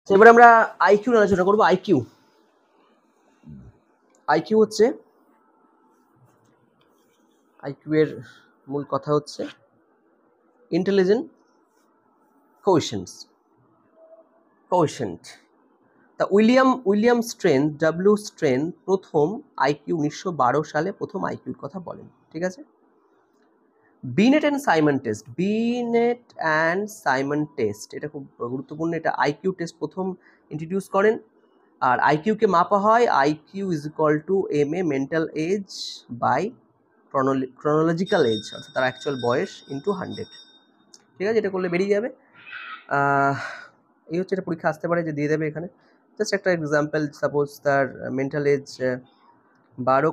Speaker 1: এবার আমরা আইকিউ আলোচনা করবো। আইকিউ হচ্ছে, আইকিউ এর মূল কথা হচ্ছে ইন্টেলিজেন্ট কোয়েশ্চেন্ট। তা উইলিয়াম স্ট্রেন প্রথম আইকিউ 1912 সালে প্রথম আইকিউর কথা বলেন, ঠিক আছে। বিনেট অ্যান্ড সাইমন টেস্ট এটা খুব গুরুত্বপূর্ণ। এটা আইকিউ টেস্ট প্রথম ইন্ট্রোডিউস করেন। আর আইকিউকে মাপা হয় IQ is equal to MA mental age by chronological age, অর্থাৎ তার অ্যাকচুয়াল বয়স ইন্টু 100, ঠিক আছে। এটা করলে বেরিয়ে যাবে। এই হচ্ছে, এটা পরীক্ষা আসতে পারে যে দিয়ে দেবে এখানে। জাস্ট একটা এক্সাম্পল, সাপোজ তার মেন্টাল এজ 12,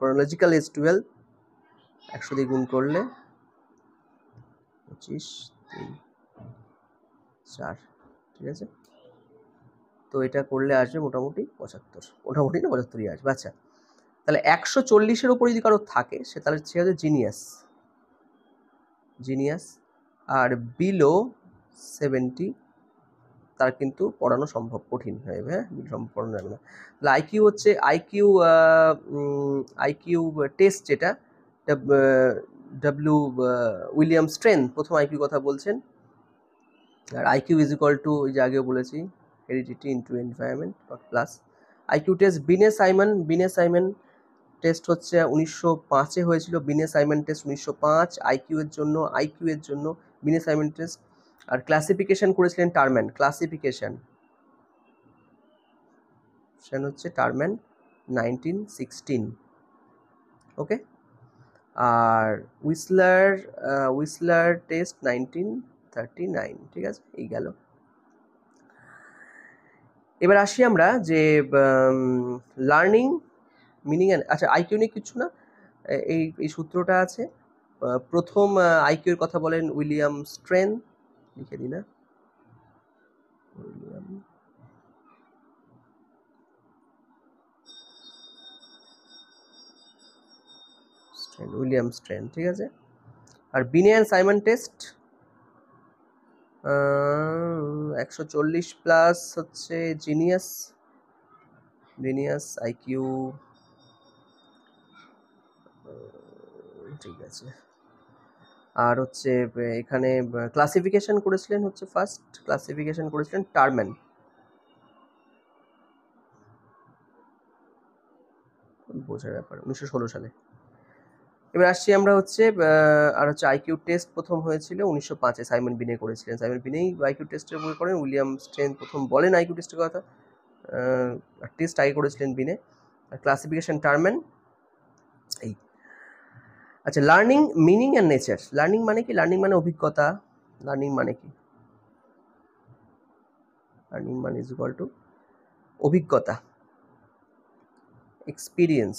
Speaker 1: ক্রনোলজিক্যাল এজ 12, 100 দিয়ে গুণ করলে 25, 3, 4, ঠিক আছে। তো এটা করলে আসবে মোটামুটি 75, মোটামুটি না 75ই আসবে। আচ্ছা, তাহলে 140-এর ওপর যদি কারো থাকে সে তাহলে সে হচ্ছে জিনিয়াস, আর বিলো 70 তার কিন্তু পড়ানো সম্ভব, কঠিন হয়ে যাবে। হ্যাঁ, পড়ানো যাবে না। তাহলে আইকিউ টেস্ট যেটা উইলিয়াম স্ট্রেন প্রথম আইকিউ কথা বলছেন। আর আইকিউ ইজ ইকুয়াল টু, ওই যে আগেও বলেছি, heredity into environment plus IQ test Binet Simon test হচ্ছে 1905-এ হয়েছিল। বিনে সাইমন টেস্ট 1905 আইকিউ এর জন্য বিনে সাইমন টেস্ট। আর ক্লাসিফিকেশন করেছিলেন টারম্যান, হচ্ছে টারম্যান 1916, ওকে। আর উইসলার টেস্ট 1939, ঠিক আছে। এই গেল। এবার আসি আমরা যে লার্নিং, মিনিং অ্যান্ড, আচ্ছা আইকিউ নিয়ে কিছু না, এই সূত্রটা আছে। প্রথম আইকিউর কথা বলেন উইলিয়াম স্ট্রেন, লিখে দিই না, উইলিয়াম স্ট্রেন, ঠিক আছে। আর বিনে অ্যান্ড সাইমন টেস্ট 140 প্লাস হচ্ছে জিনিয়াস আইকিউ, ঠিক আছে। আর হচ্ছে এখানে ক্লাসিফিকেশন করেছিলেন হচ্ছে ফার্স্ট ক্লাসিফিকেশন করেছিলেন টারম্যান, বোঝার ব্যাপার, 1916 সালে। এবার আসছি আমরা হচ্ছে আর হচ্ছে আইকিউ টেস্ট প্রথম হয়েছিল 1905-এ, সাইমন বিনে করেছিলেন। সাইমন বিনেই আইকিউ টেস্টের বই করেন। উইলিয়াম স্ট্রেন প্রথম বলেন আইকিউ টেস্টের কথা, টেস্ট আগে করেছিলেন বিনে। আর ক্লাসিফিকেশন টারম্যান, এই। আচ্ছা, learning, meaning and nature. Learning মানে কি? লার্নিং মানে অভিজ্ঞতা। লার্নিং মানে কি? লার্নিং মানে ইজ ইকুয়াল টু অভিজ্ঞতা, এক্সপিরিয়েন্স,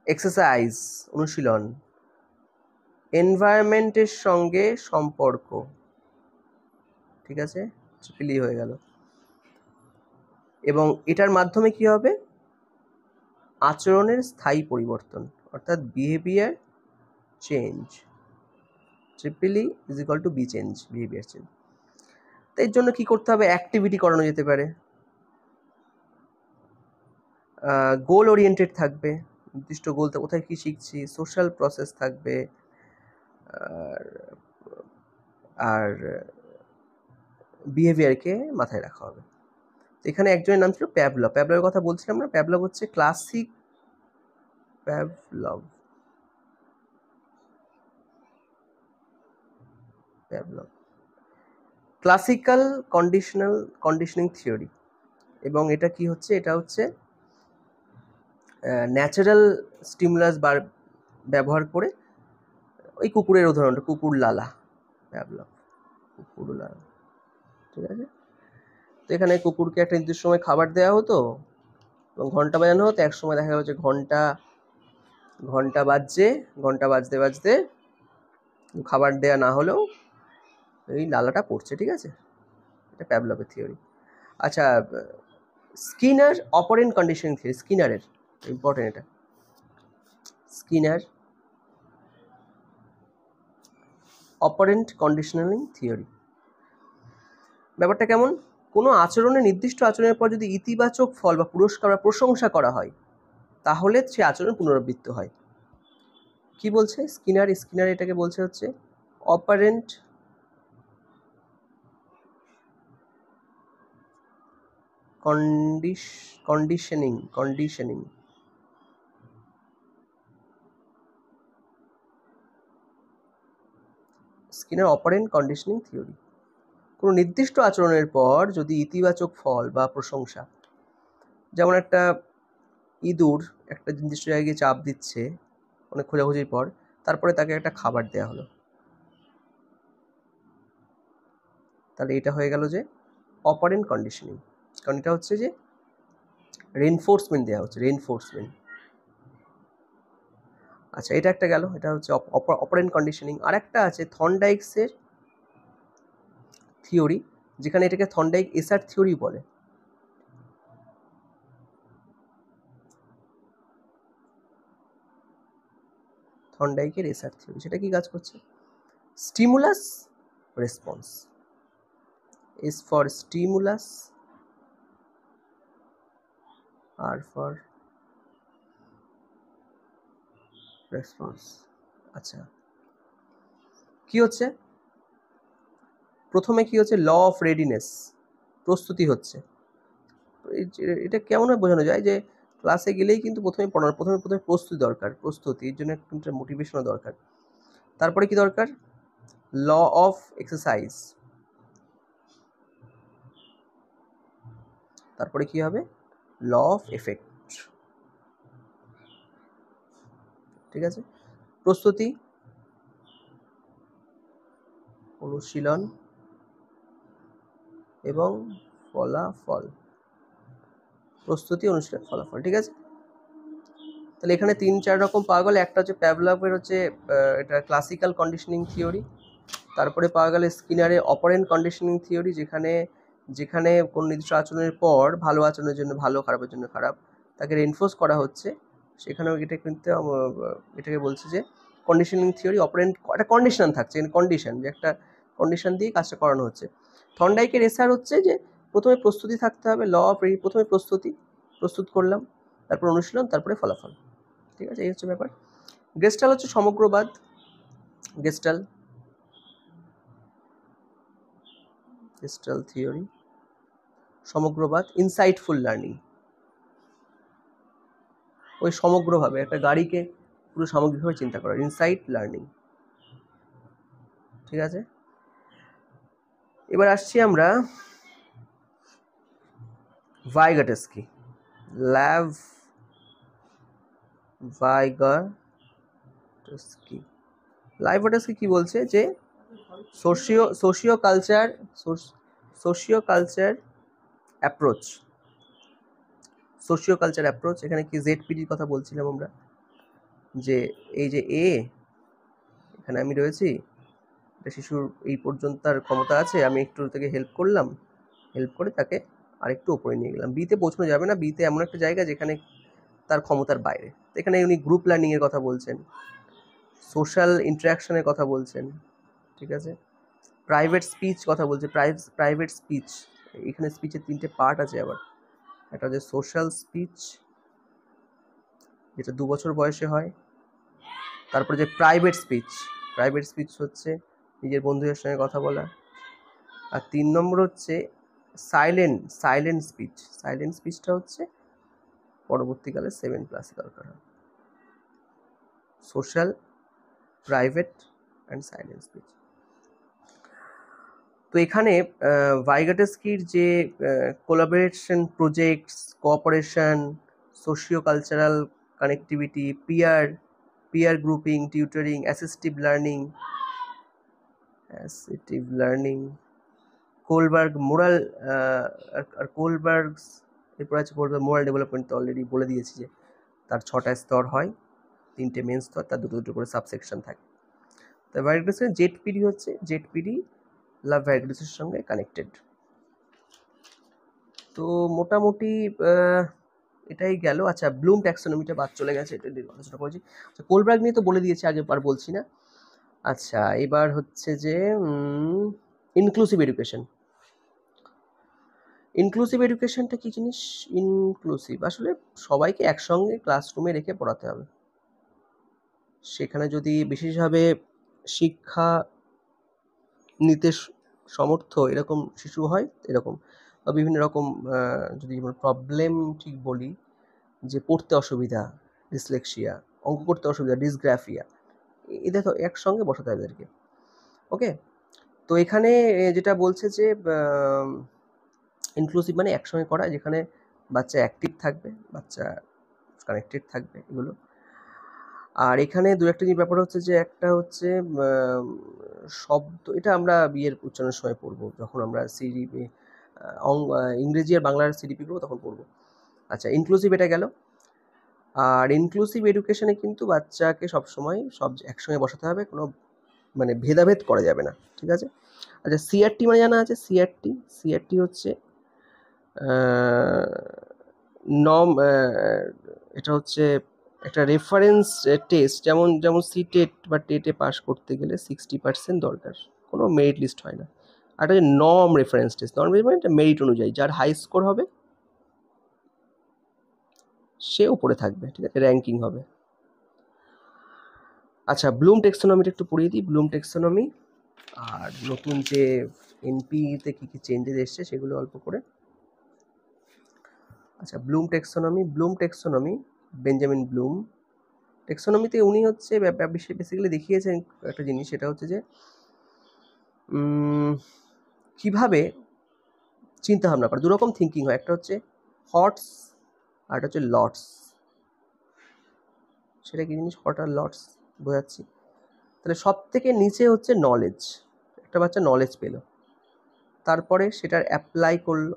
Speaker 1: এক্সারসাইজ, অনুশীলন, এনভায়রনমেন্টের সঙ্গে সম্পর্ক, ঠিক আছে, ট্রিপলি হয়ে গেল। এবং এটার মাধ্যমে কি হবে? আচরণের স্থায়ী পরিবর্তন, অর্থাৎ behaviour change. Tripoli is equal two be change, behaviour change. তো এর জন্য কি করতে হবে? অ্যাক্টিভিটি করানো যেতে পারে, গোল ওরিয়েন্টেড থাকবে, নির্দিষ্ট গোল, কোথায় কি শিখছি, সোশ্যাল প্রসেস থাকবে, আর বিহেভিয়ারকে মাথায় রাখা হবে। এখানে একজনের নাম ছিল প্যাভলভ। প্যাভলভের কথা বলছিলাম না, প্যাভলভ হচ্ছে ক্লাসিক্যাল কন্ডিশনিং থিওরি। এবং এটা কি হচ্ছে? এটা হচ্ছে ন্যাচারাল স্টিমুলাস ব্যবহার করে, ওই কুকুরের উদাহরণটা, কুকুর লালা, প্যাভলভ, কুকুর লালা, ঠিক আছে। তো এখানে কুকুরকে একটা নির্দিষ্ট সময় খাবার দেওয়া হতো এবং ঘন্টা বাজানো হতো। এক সময় দেখা যাচ্ছে ঘন্টা বাজতে বাজতে খাবার দেওয়া না হলেও এই লালাটা পড়ছে, ঠিক আছে। এটা প্যাভলভের থিওরি। আচ্ছা, স্কিনার অপারেন্ট কন্ডিশনিং থিওরি, স্কিনারের ইম্পর্টেন্ট, এটা স্কিনার অপারেন্ট কন্ডিশনিং থিওরি। ব্যাপারটা কেমন, কোনো আচরণের নির্দিষ্ট আচরণের পর যদি ইতিবাচক ফল বা পুরস্কার বা প্রশংসা করা হয় তাহলে সে আচরণ পুনরাবৃত্ত হয়। কি বলছে স্কিনার এটাকে বলছে হচ্ছে operant conditioning Skinner operant conditioning theory. কোনো নির্দিষ্ট আচরণের পর যদি ইতিবাচক ফল বা প্রশংসা, যেমন একটা ইঁদুর একটা নির্দিষ্ট জায়গায় চাপ দিচ্ছে অনেক খোঁজাখুঁজির পর, তারপরে তাকে একটা খাবার দেওয়া হলো, তাহলে এটা হয়ে গেল যে অপারেন্ট কন্ডিশনিং, কারণ এটা হচ্ছে যে রেনফোর্সমেন্ট দেওয়া হচ্ছে, রেনফোর্সমেন্ট। আচ্ছা, এটা একটা গেল, এটা হচ্ছে অপারেন্ট কন্ডিশনিং। আর একটা আছে থর্নডাইকসের থিওরি, যেখানে এটাকে থর্নডাইক এসার থিওরি বলে। থর্নডাইকের এসার থিওরি, সেটা কি কাজ করছে, stimulus response, S for stimulus, R for response. আচ্ছা, কি হচ্ছে, প্রথমে কি হচ্ছে, ল অফ রেডিনেস, প্রস্তুতি হচ্ছে। এটা কেমন বোঝানো যায় যে ক্লাসে গেলেই কিন্তু প্রথমে প্রস্তুতি দরকার, প্রস্তুতির জন্য একটা মোটিভেশনও দরকার। তারপরে কি দরকার, ল অফ এক্সারসাইজ, তারপরে কি হবে, ল অফ এফেক্ট। ঠিক আছে, প্রস্তুতি, অনুশীলন এবং ফলাফল, প্রস্তুতি, অনুশীলন, ফলাফল। ঠিক আছে, তাহলে এখানে 3-4 রকম পাওয়া গেল। একটা হচ্ছে প্যাভলভের হচ্ছে এটা ক্লাসিক্যাল কন্ডিশনিং থিওরি, তারপরে পাওয়া গেল স্কিনারের অপারেন্ট কন্ডিশনিং থিওরি, যেখানে কোন নির্দিষ্ট আচরণের পর ভালো আচরণের জন্য ভালো, খারাপের জন্য খারাপ, তাকে রেনফোর্স করা হচ্ছে, সেখানেও এটা কিন্তু এটাকে বলছে যে কন্ডিশনিং থিওরি। অপারেন্ট একটা কন্ডিশন থাকছে, কন্ডিশন, যে একটা কন্ডিশন দিয়ে কাজটা করানো হচ্ছে। থর্নডাইকের এসার হচ্ছে যে প্রথমে প্রস্তুতি থাকতে হবে, ল অফ প্রথমে প্রস্তুত করলাম, তারপর অনুশীলন, তারপরে ফলাফল। ঠিক আছে, এই হচ্ছে ব্যাপার। গেস্টাল হচ্ছে সমগ্রবাদ, গেস্টাল থিওরি, সমগ্রবাদ, ইনসাইটফুল লার্নিং, ওই সমগ্রভাবে একটা গাড়িকে পুরো সামগ্রিকভাবে চিন্তা করা, ইনসাইট লার্নিং। ঠিক আছে, এবার আসছি আমরা ভাইগাটস্কি, লাইভাটস্কি কি বলছে যে সোশিও কালচার অ্যাপ্রোচ, এখানে কি জেডপিডির কথা বলছিলাম আমরা, যে এই যে এখানে আমি রয়েছি, একটা শিশুর এই পর্যন্ত তার ক্ষমতা আছে, আমি একটু থেকে হেল্প করে তাকে আরেকটু ওপরে নিয়ে গেলাম। বিতে পৌঁছানো যাবে না, বিতে এমন একটা জায়গা যেখানে তার ক্ষমতার বাইরে। এখানে উনি গ্রুপ লার্নিংয়ের কথা বলছেন, সোশ্যাল ইন্টারাকশনের কথা বলছেন। ঠিক আছে, প্রাইভেট স্পিচ কথা বলছে, প্রাইভেট স্পিচ, এখানে স্পিচের 3টে পার্ট আছে আবার। একটা হচ্ছে সোশ্যাল স্পিচ, যেটা 2 বছর বয়সে হয়। তারপরে যে প্রাইভেট স্পিচ হচ্ছে নিজের বন্ধুদের সঙ্গে কথা বলা। আর 3 নম্বর হচ্ছে সাইলেন্ট স্পিচটা হচ্ছে পরবর্তীকালে 7 ক্লাসে দরকার হয়। Social, private and silent speech. তো এখানে ভাইগাটস্কির যে collaboration projects, cooperation, socio cultural connectivity, peer grouping, tutoring, assistive learning, Kohlberg moral, আর কোলবার্গস, এরপর আছে মোরাল ডেভেলপমেন্ট। তো অলরেডি বলে দিয়েছি যে তার 6টা স্তর হয়, 3টে মেন স্তর, তার দুটো করে সাবসেকশন থাকে। তো ভাইগাটস্কির জেডপিডি লাভ ভাইগাটসের সঙ্গে কানেক্টেড। তো মোটামুটি এটাই গেল। আচ্ছা, ব্লুম ট্যাক্সোনমিটা বাদ চলে গেছে, এটা আলোচনা করেছি। আচ্ছা, কোলবার্গ নিয়ে তো বলে দিয়েছি আগে, আর বলছি না। আচ্ছা, এবার হচ্ছে যে ইনক্লুসিভ এডুকেশন। ইনক্লুসিভ এডুকেশনটা কী জিনিস? ইনক্লুসিভ আসলে সবাইকে একসঙ্গে ক্লাসরুমে রেখে পড়াতে হবে। সেখানে যদি বিশেষভাবে শিক্ষা নিতে সমর্থ এরকম শিশু হয় এরকম, বা বিভিন্ন রকম যদি প্রবলেম ঠিক বলি, যে পড়তে অসুবিধা, ডিসলেক্সিয়া, অঙ্ক করতে অসুবিধা, ডিসগ্রাফিয়া, এদের তো একসঙ্গে বসাতে হবে এদেরকে। ওকে, তো এখানে যেটা বলছে যে ইনক্লুসিভ মানে একসঙ্গে করা, যেখানে বাচ্চা অ্যাক্টিভ থাকবে, বাচ্চা কানেক্টেড থাকবে, এগুলো। আর এখানে দু একটা যে ব্যাপার হচ্ছে যে একটা হচ্ছে শব্দ, এটা আমরা বিয়ের উচ্চারণের সময় পড়বো, যখন আমরা সিডিপি ইংরেজি আর বাংলার সিডিপি করবো তখন পড়বো। আচ্ছা, ইনক্লুসিভ এটা গেল। আর ইনক্লুসিভ এডুকেশনে কিন্তু বাচ্চাকে সবসময় সব একসঙ্গে বসাতে হবে, কোনো মানে ভেদাভেদ করা যাবে না, ঠিক আছে? আচ্ছা, সিআরটি মানে জানা আছে? সিআরটি হচ্ছে নম, এটা হচ্ছে একটা রেফারেন্স টেস্ট, যেমন সিটেট বা টেটে পাস করতে গেলে 60% দরকার, কোনো মেরিট লিস্ট হয় না। আর একটা নর্ম রেফারেন্স টেস্ট, নর্ম মানে এটা মেরিট অনুযায়ী, যার হাই স্কোর হবে সে উপরে থাকবে, ঠিক আছে, র্যাঙ্কিং হবে। আচ্ছা, ব্লুম টেক্সোনমিটা একটু পড়িয়ে দিই। ব্লুম টেক্সোনমি আর নতুন যে এনপিতে কী কী চেঞ্জেস এসছে সেগুলো অল্প করে। আচ্ছা, ব্লুম টেক্সোনমি, বেঞ্জামিন ব্লুম টেক্সোনমিতে উনি হচ্ছে বেসিক্যালি দেখিয়েছেন একটা জিনিস, সেটা হচ্ছে যে কীভাবে চিন্তাভাবনা করে। দুরকম থিঙ্কিং হয়, একটা হচ্ছে হটস আর একটা হচ্ছে লটস। সেটা কি জিনিস হট আর লটস বোঝাচ্ছি। তাহলে সব থেকে নিচে হচ্ছে নলেজ, একটা বাচ্চা নলেজ পেলো, তারপরে সেটার অ্যাপ্লাই করলো,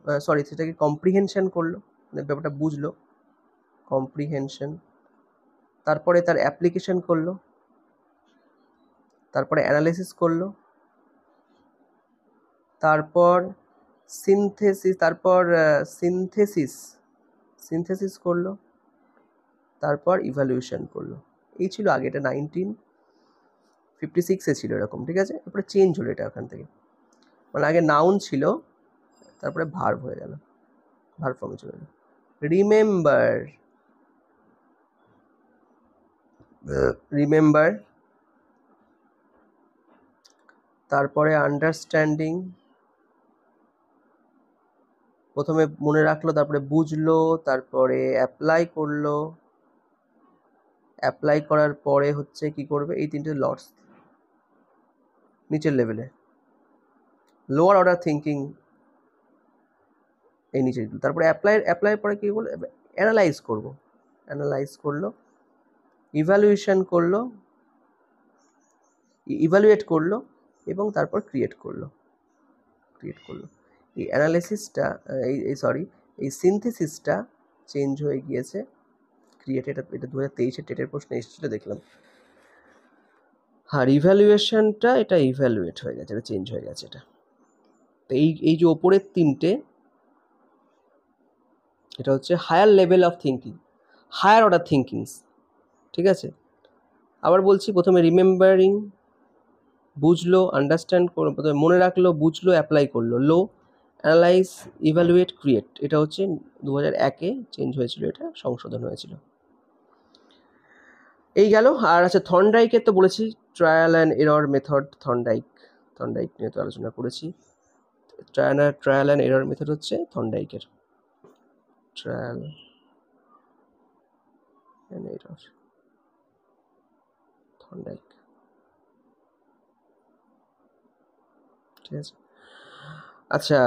Speaker 1: সেটাকে কম্প্রিহেনশন করলো, মানে ব্যাপারটা বুঝলো, কম্প্রিহেনশন, তারপরে তার অ্যাপ্লিকেশন করলো, তারপরে অ্যানালিসিস করলো, তারপর সিনথেসিস করলো, তারপর ইভ্যালুয়েশন করলো। এই ছিল আগে, এটা 1956-এ ছিল এরকম, ঠিক আছে? তারপরে চেঞ্জ হলো এটা ওখান থেকে, মানে আগে নাউন ছিল, তারপরে ভার্ব হয়ে গেল, ভার্ব ফর্মে চলে গেল। রিমেম্বার, তারপরে আন্ডারস্ট্যান্ডিং, প্রথমে মনে রাখলো, তারপরে বুঝলো, তারপরে অ্যাপ্লাই করলো, অ্যাপ্লাই করার পরে হচ্ছে কি করবে, এই তিনটে লটস নিচের লেভেলে। লোয়ার অর্ডার থিঙ্কিং এই নিচের, তারপরে অ্যাপ্লাই পরে কী করলো, অ্যানালাইজ করলো, ইভ্যালুয়েট করলো, এবং তারপর ক্রিয়েট করলো। এই অ্যানালাইসিসটা, এই সিনথেসিসটা চেঞ্জ হয়ে গিয়েছে ক্রিয়েট। এটা 2023-এ টেটের প্রশ্ন এসেছিলো, দেখলাম। আর ইভ্যালুয়েশনটা, এটা ইভ্যালুয়েট হয়ে গেছে, এটা চেঞ্জ হয়ে গেছে এটা। তো এই যে ওপরের তিনটে, এটা হচ্ছে higher level of thinking, higher order thinkings, ঠিক আছে? আবার বলছি, প্রথমে রিমেম্বারিং, বুঝলো, আন্ডারস্ট্যান্ড করলো, প্রথমে মনে রাখলো, বুঝলো, অ্যাপ্লাই করলো। লো, অ্যানালাইজ, ইভ্যালুয়েট, ক্রিয়েট, এটা হচ্ছে 2001-এ চেঞ্জ হয়েছিল, এটা সংশোধন হয়েছিল। এই গেল। আর আচ্ছা, থর্নডাইকের তো বলেছি, trial and error method. Thorndike নিয়ে তো আলোচনা করেছি। ট্রায়াল অ্যান্ড এরর মেথড হচ্ছে থর্নডাইকের, ট্রায়াল অ্যান্ড এরর, থর্নডাইক, ঠিক আছে? আচ্ছা,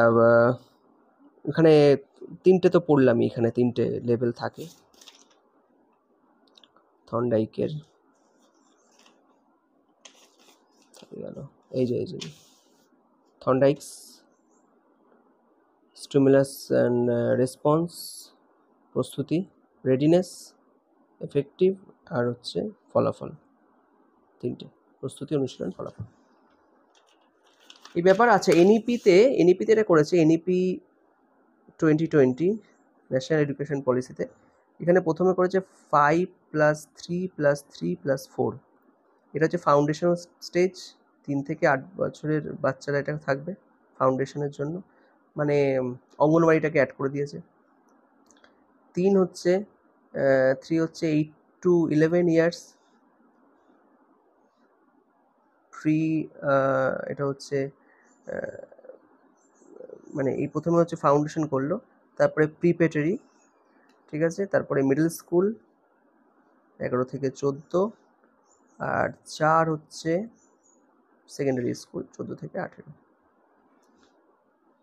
Speaker 1: এখানে তিনটে তো পড়লামই, এখানে তিনটে লেভেল থাকে থর্নডাইকের। গেল এই যে থর্নডাইকস স্টিমুলাস অ্যান্ড রেসপন্স, প্রস্তুতি, রেডিনেস, এফেক্টিভ, আর হচ্ছে ফলাফল। তিনটে, প্রস্তুতি, অনুশীলন, ফলাফল, এই ব্যাপার। আচ্ছা, এনইপিতে এটা করেছে, এনইপি 2020 ন্যাশনাল এডুকেশন পলিসিতে। এখানে প্রথমে করেছে 5+3+3+4, এটা হচ্ছে ফাউন্ডেশন স্টেজ, 3 থেকে 8 বছরের বাচ্চারা এটা থাকবে ফাউন্ডেশনের জন্য। মানে অঙ্গনবাড়িটাকে অ্যাড করে দিয়েছে। 3 হচ্ছে 8 to 11 ইয়ার্স ফ্রি, এটা হচ্ছে মানে এই প্রথমে হচ্ছে ফাউন্ডেশন করলো, তারপরে প্রিপেটারি, ঠিক আছে, তারপরে মিডল স্কুল 11 থেকে 14, আর 4 হচ্ছে সেকেন্ডারি স্কুল 14 থেকে 18।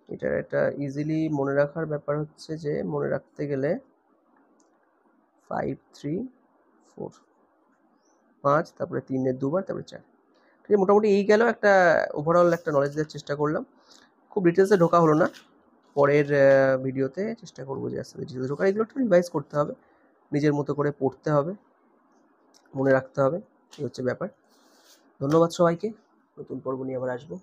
Speaker 1: এটার একটা ইজিলি মনে রাখার ব্যাপার হচ্ছে যে মনে রাখতে গেলে 5 3 4 5, তারপরে 3-এর দুবার, তারপরে 4। ঠিক আছে, মোটামুটি এই গেল একটা ওভারঅল একটা নলেজ দেওয়ার চেষ্টা করলাম। খুব ডিটেলসে ঢোকা হলো না, পরের ভিডিওতে চেষ্টা করবো যে আস্তে ডিটেলসে ঢোকা। এগুলো একটু রিভাইজ করতে হবে, নিজের মতো করে পড়তে হবে, মনে রাখতে হবে, এই হচ্ছে ব্যাপার। ধন্যবাদ সবাইকে, নতুন পর্ব নিয়ে আবার আসবো।